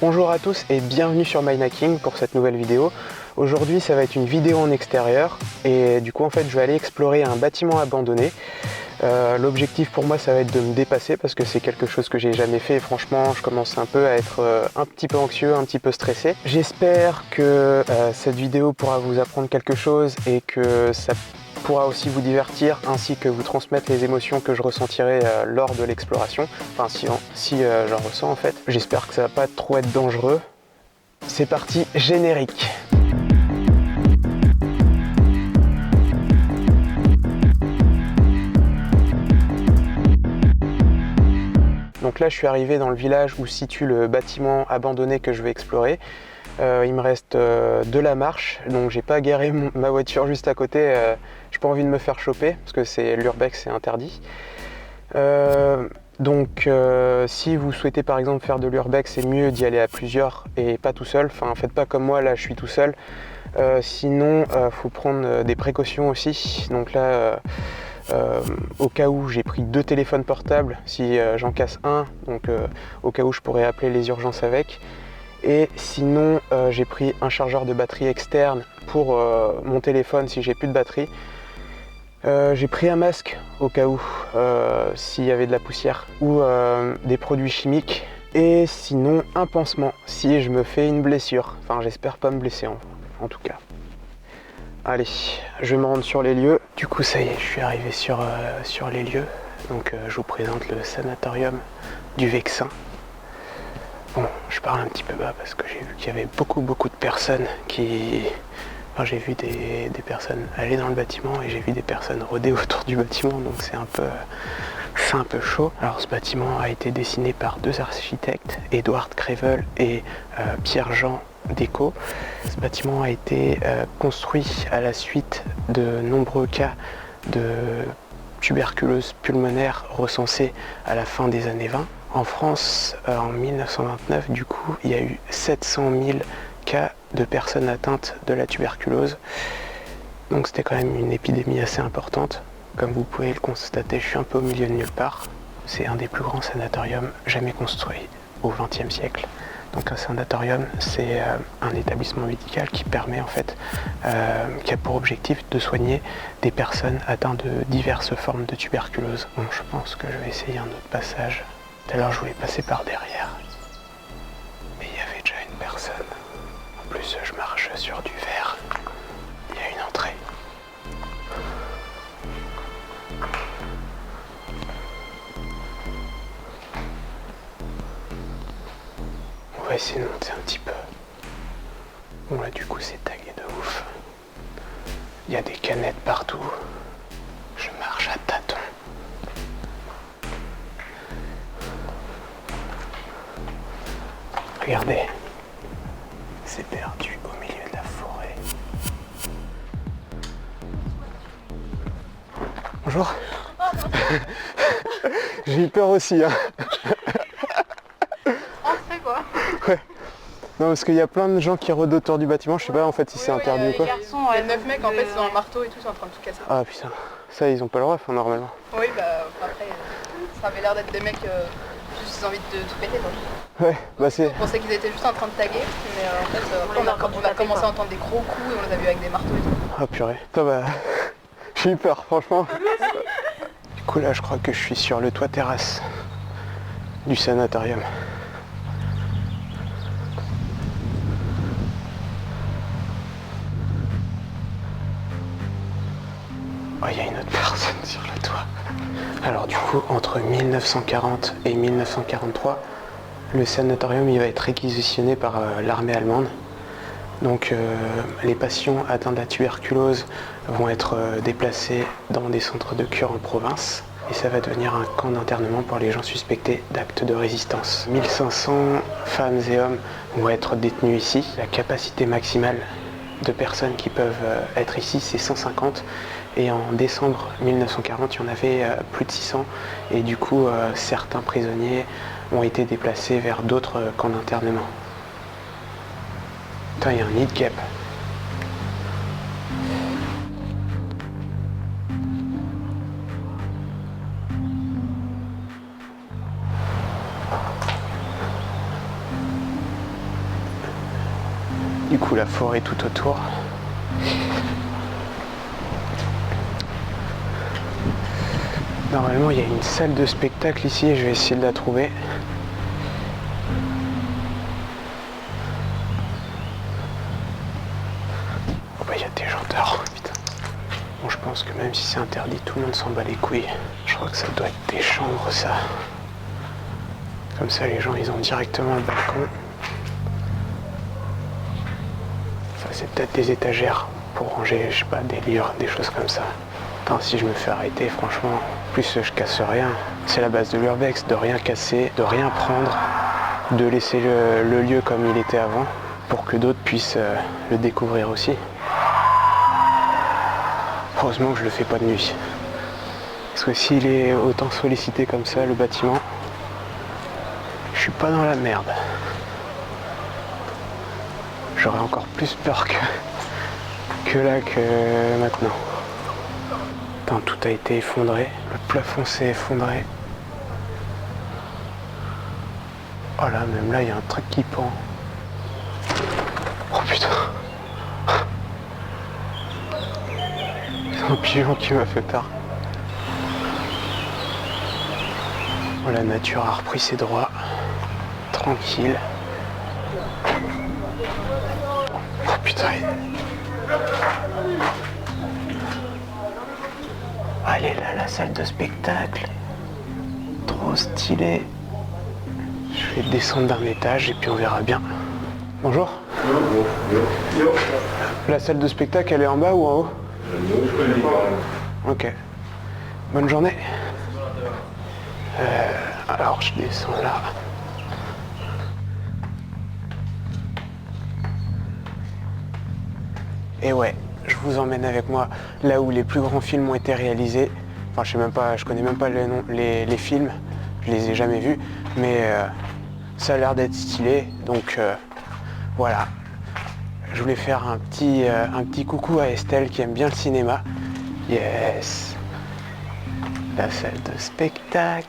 Bonjour à tous et bienvenue sur MyNacking pour cette nouvelle vidéo. Aujourd'hui ça va être une vidéo en extérieur et du coup en fait je vais aller explorer un bâtiment abandonné. L'objectif pour moi ça va être de me dépasser parce que c'est quelque chose que j'ai jamais fait et franchement je commence un peu à être un petit peu anxieux, un petit peu stressé. J'espère que cette vidéo pourra vous apprendre quelque chose et que ça pourra aussi vous divertir ainsi que vous transmettre les émotions que je ressentirai lors de l'exploration, enfin si j'en ressens en fait. J'espère que ça va pas trop être dangereux. C'est parti, générique. Donc là je suis arrivé dans le village où se situe le bâtiment abandonné que je vais explorer. Il me reste de la marche, donc j'ai pas garé ma voiture juste à côté, j'ai pas envie de me faire choper parce que c'est l'urbex, c'est interdit. Donc si vous souhaitez par exemple faire de l'urbex, c'est mieux d'y aller à plusieurs et pas tout seul, enfin faites pas comme moi, là je suis tout seul. Sinon faut prendre des précautions aussi, donc là au cas où j'ai pris 2 téléphones portables, si j'en casse un, donc au cas où je pourrais appeler les urgences avec. Et sinon j'ai pris un chargeur de batterie externe pour mon téléphone si j'ai plus de batterie. J'ai pris un masque au cas où s'il y avait de la poussière ou des produits chimiques. Et sinon un pansement si je me fais une blessure. Enfin j'espère pas me blesser en tout cas. Allez, je vais me rendre sur les lieux. Du coup ça y est, je suis arrivé sur les lieux. Donc je vous présente le sanatorium du Vexin. Bon, je parle un petit peu bas parce que j'ai vu qu'il y avait beaucoup de personnes qui... Enfin, j'ai vu des personnes aller dans le bâtiment et j'ai vu des personnes rôder autour du bâtiment, donc c'est un peu chaud. Alors ce bâtiment a été dessiné par 2 architectes, Edouard Crevel et Pierre-Jean Déco. Ce bâtiment a été construit à la suite de nombreux cas de tuberculose pulmonaire recensés à la fin des années 20. En France, en 1929, du coup, il y a eu 700 000 cas de personnes atteintes de la tuberculose. Donc c'était quand même une épidémie assez importante. Comme vous pouvez le constater, je suis un peu au milieu de nulle part. C'est un des plus grands sanatoriums jamais construits au XXe siècle. Donc un sanatorium, c'est un établissement médical qui permet en fait, qui a pour objectif de soigner des personnes atteintes de diverses formes de tuberculose. Bon, je pense que je vais essayer un autre passage. Tout à l'heure, je voulais passer par derrière, mais il y avait déjà une personne. En plus, je marche sur du verre. Il y a une entrée. On va essayer de monter un petit peu. Bon là du coup c'est tagué de ouf. Il y a des canettes partout. Je marche à tâtons. Regardez. C'est perdu au milieu de la forêt. Bonjour. J'ai eu peur aussi hein. Ouais. Non parce qu'il y a plein de gens qui rôdent autour du bâtiment, je sais pas en fait si c'est interdit ou quoi. Il y a 9 mecs en fait, ils ont un marteau et tout, ils sont en train de tout casser. Ah putain, ça ils ont pas le droit normalement. Oui bah après, ça avait l'air d'être des mecs, juste ils ont envie de tout péter donc. Ouais, bah c'est... On pensait qu'ils étaient juste en train de taguer, mais en fait on a commencé à entendre des gros coups et on les a vus avec des marteaux et tout. Ah purée, putain bah... j'ai eu peur franchement. Du coup là je crois que je suis sur le toit terrasse du sanatorium. Oh, il y a une autre personne sur le toit. Alors du coup, entre 1940 et 1943, le sanatorium il va être réquisitionné par l'armée allemande. Donc les patients atteints de la tuberculose vont être déplacés dans des centres de cure en province. Et ça va devenir un camp d'internement pour les gens suspectés d'actes de résistance. 1500 femmes et hommes vont être détenus ici. La capacité maximale de personnes qui peuvent être ici, c'est 150. Et en décembre 1940, il y en avait plus de 600. Et du coup, certains prisonniers ont été déplacés vers d'autres camps d'internement. Putain, il y a un nid de guêpes. Du coup la forêt tout autour. Normalement il y a une salle de spectacle ici et je vais essayer de la trouver. Oh bah il y a des gens dehors, putain. Bon je pense que même si c'est interdit, tout le monde s'en bat les couilles. Je crois que ça doit être des chambres ça. Comme ça les gens ils ont directement le balcon. Ça c'est peut-être des étagères pour ranger, je sais pas, des livres, des choses comme ça. Putain, si je me fais arrêter, franchement, en plus je casse rien. C'est la base de l'urbex, de rien casser, de rien prendre, de laisser le lieu comme il était avant, pour que d'autres puissent le découvrir aussi. Heureusement que je le fais pas de nuit. Parce que s'il est autant sollicité comme ça, le bâtiment, je suis pas dans la merde. J'aurais encore plus peur que là que maintenant. Putain, tout a été effondré. Le plafond s'est effondré. Oh là, même là, il y a un truc qui pend. Oh putain. C'est un pigeon qui m'a fait peur. Oh, la nature a repris ses droits. Tranquille. Oh putain. Allez là, la salle de spectacle. Trop stylé. Je vais descendre d'un étage et puis on verra bien. Bonjour. La salle de spectacle, elle est en bas ou en haut? Ok. Bonne journée. Alors je descends là. Et ouais, je vous emmène avec moi là où les plus grands films ont été réalisés. Enfin, je connais même pas les noms, les films, je les ai jamais vus, mais ça a l'air d'être stylé, donc voilà. Je voulais faire un petit coucou à Estelle qui aime bien le cinéma. Yes. La salle de spectacle.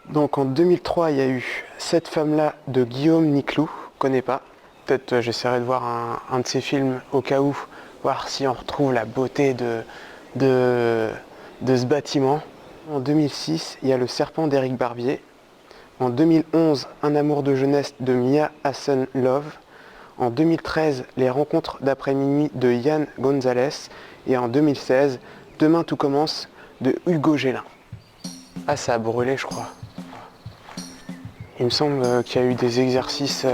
Donc en 2003, il y a eu Cette femme-là de Guillaume Niclou, je connais pas. Peut-être j'essaierai de voir un de ses films au cas où, voir si on retrouve la beauté de ce bâtiment. En 2006, il y a Le serpent d'Éric Barbier. En 2011, Un amour de jeunesse de Mia Hassan-Love. En 2013, Les rencontres d'après minuit de Yann Gonzalez. Et en 2016, Demain tout commence de Hugo Gélin. Ah, ça a brûlé, je crois. Il me semble qu'il y a eu des exercices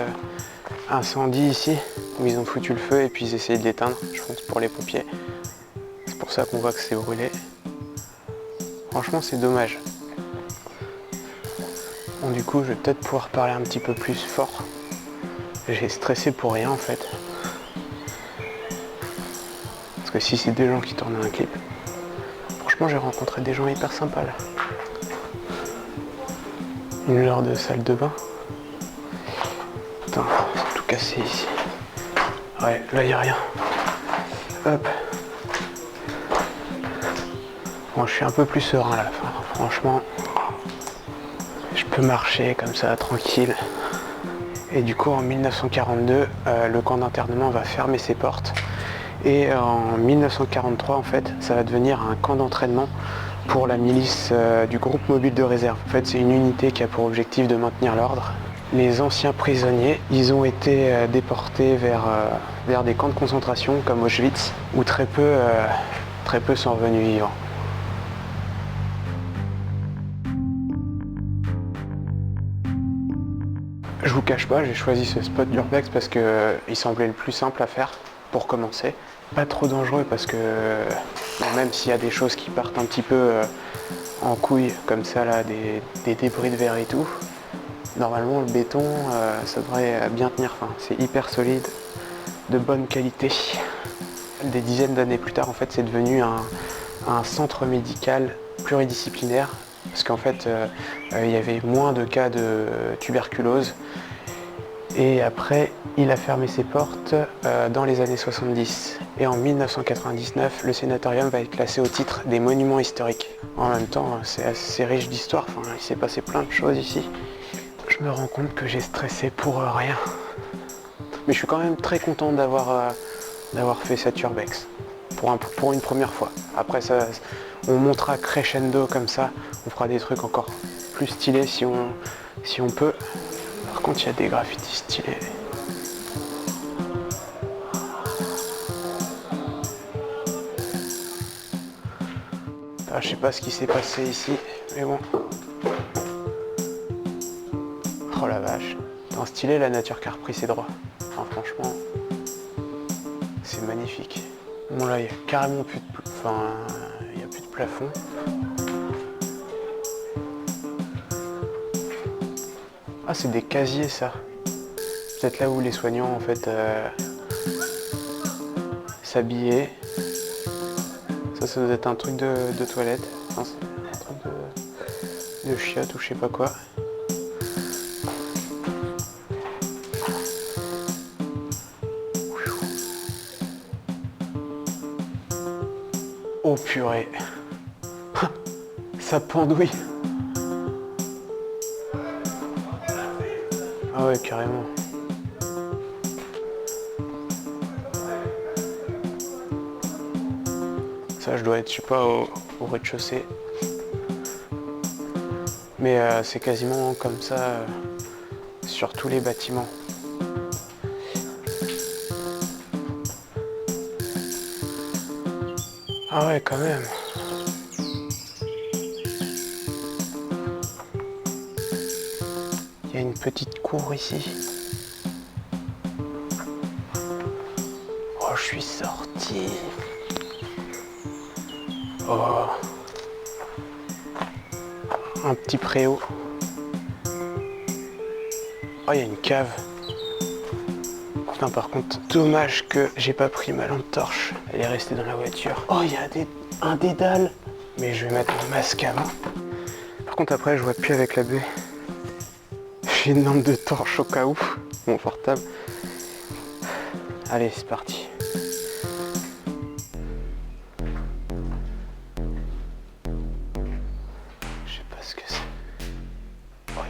incendie ici, où ils ont foutu le feu et puis ils essayaient de l'éteindre, je pense pour les pompiers. C'est pour ça qu'on voit que c'est brûlé. Franchement, c'est dommage. Bon, du coup, je vais peut-être pouvoir parler un petit peu plus fort. J'ai stressé pour rien en fait. Parce que si c'est des gens qui tournent un clip, franchement, j'ai rencontré des gens hyper sympas là. Une genre de salle de bain. Putain, c'est tout cassé ici. Ouais, là, il n'y a rien. Hop. Bon, je suis un peu plus serein là. Enfin, franchement, je peux marcher comme ça, tranquille. Et du coup, en 1942, le camp d'internement va fermer ses portes. Et en 1943, en fait, ça va devenir un camp d'entraînement pour la milice du groupe mobile de réserve. En fait, c'est une unité qui a pour objectif de maintenir l'ordre. Les anciens prisonniers, ils ont été déportés vers des camps de concentration comme Auschwitz, où très peu sont revenus vivants. Je vous cache pas, j'ai choisi ce spot d'urbex parce qu'il semblait le plus simple à faire pour commencer. Pas trop dangereux parce que bon, même s'il y a des choses qui partent un petit peu en couille comme ça là, des débris de verre et tout, normalement le béton ça devrait bien tenir. Enfin, c'est hyper solide, de bonne qualité. Des dizaines d'années plus tard, en fait, c'est devenu un centre médical pluridisciplinaire parce qu'en fait il y avait moins de cas de tuberculose. Et après, il a fermé ses portes dans les années 70. Et en 1999, le sanatorium va être classé au titre des monuments historiques. En même temps, c'est assez riche d'histoire. Enfin, il s'est passé plein de choses ici. Je me rends compte que j'ai stressé pour rien. Mais je suis quand même très content d'avoir fait cette urbex pour une première fois. Après ça, on montera crescendo comme ça, on fera des trucs encore plus stylés si on peut. Par contre, il y a des graffitis stylés. Ah, je sais pas ce qui s'est passé ici, mais bon. Oh la vache. C'est stylé la nature qui a repris ses droits. Enfin, franchement, c'est magnifique. Bon là, il y a carrément plus de, il y a plus de plafond. Ah, c'est des casiers ça. Peut-être là où les soignants en fait s'habillaient. Ça doit être un truc de toilette. Enfin, c'est un truc de chiottes ou je sais pas quoi. Oh purée. Ça pendouille. Ah ouais, carrément. Ça, je dois être, je sais pas, au rez-de-chaussée. Mais c'est quasiment comme ça sur tous les bâtiments. Ah ouais, quand même. Il y a une petite cour ici. Oh, je suis sorti. Oh. Un petit préau. Oh, il y a une cave. Putain, par contre, dommage que j'ai pas pris ma lampe torche. Elle est restée dans la voiture. Oh, il y a un dédale. Mais je vais mettre mon masque avant. Par contre, après, je vois plus avec la baie. J'ai une lampe de torche au cas où. Mon portable. Allez, c'est parti. Je sais pas ce que c'est. Oh,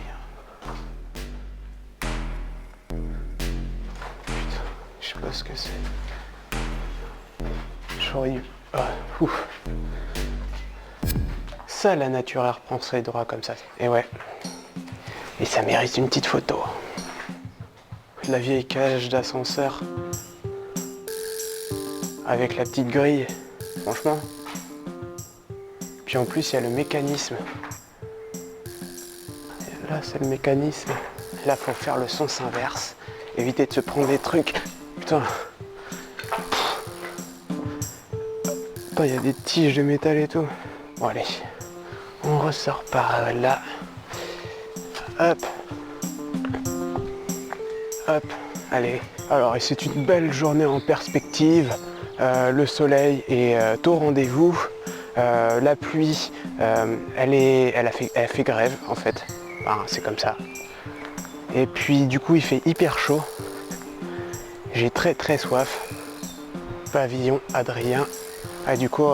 putain, je sais pas ce que c'est. J'aurais eu... Ah, ouf. Ça, la nature, elle reprend ses droits comme ça. Et ouais. Et ça mérite une petite photo. La vieille cage d'ascenseur. Avec la petite grille. Franchement. Puis en plus, il y a le mécanisme. Et là, c'est le mécanisme. Là, faut faire le sens inverse. Éviter de se prendre des trucs. Putain. Putain, il y a des tiges de métal et tout. Bon, allez. On ressort par là. Hop. Hop. Allez. Alors, et c'est une belle journée en perspective. Le soleil est au rendez-vous. La pluie, elle a fait grève en fait. Enfin, c'est comme ça. Et puis du coup, il fait hyper chaud. J'ai très soif. Pavillon Adrien. Ah, du coup,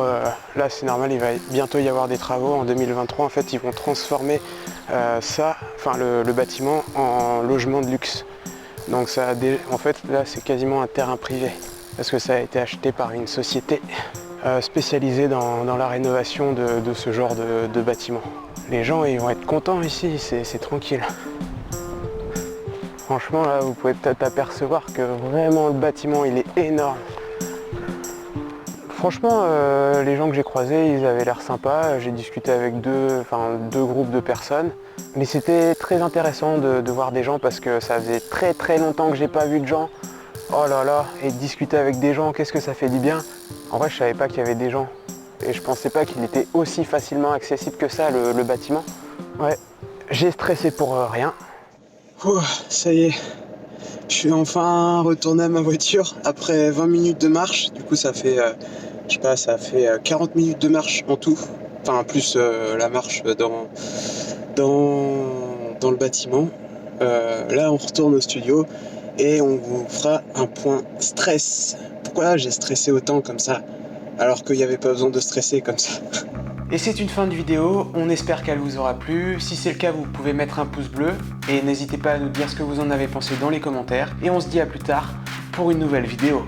là c'est normal, il va bientôt y avoir des travaux. En 2023, en fait, ils vont transformer le bâtiment en logement de luxe. Donc ça, en fait, là c'est quasiment un terrain privé. Parce que ça a été acheté par une société spécialisée dans la rénovation de ce genre de bâtiment. Les gens, ils vont être contents ici, c'est tranquille. Franchement, là, vous pouvez peut-être apercevoir que vraiment le bâtiment, il est énorme. Franchement, les gens que j'ai croisés, ils avaient l'air sympas. J'ai discuté avec deux groupes de personnes. Mais c'était très intéressant de voir des gens parce que ça faisait très longtemps que j'ai pas vu de gens. Oh là là, et discuter avec des gens, qu'est-ce que ça fait du bien. En vrai, je savais pas qu'il y avait des gens. Et je pensais pas qu'il était aussi facilement accessible que ça, le bâtiment. Ouais, j'ai stressé pour rien. Oh, ça y est, je suis enfin retourné à ma voiture après 20 minutes de marche. Du coup, ça fait, je sais pas, ça fait 40 minutes de marche en tout. Enfin, plus la marche dans le bâtiment. Là, on retourne au studio et on vous fera un point stress. Pourquoi j'ai stressé autant comme ça alors qu'il n'y avait pas besoin de stresser comme ça? Et c'est une fin de vidéo, on espère qu'elle vous aura plu. Si c'est le cas, vous pouvez mettre un pouce bleu et n'hésitez pas à nous dire ce que vous en avez pensé dans les commentaires. Et on se dit à plus tard pour une nouvelle vidéo.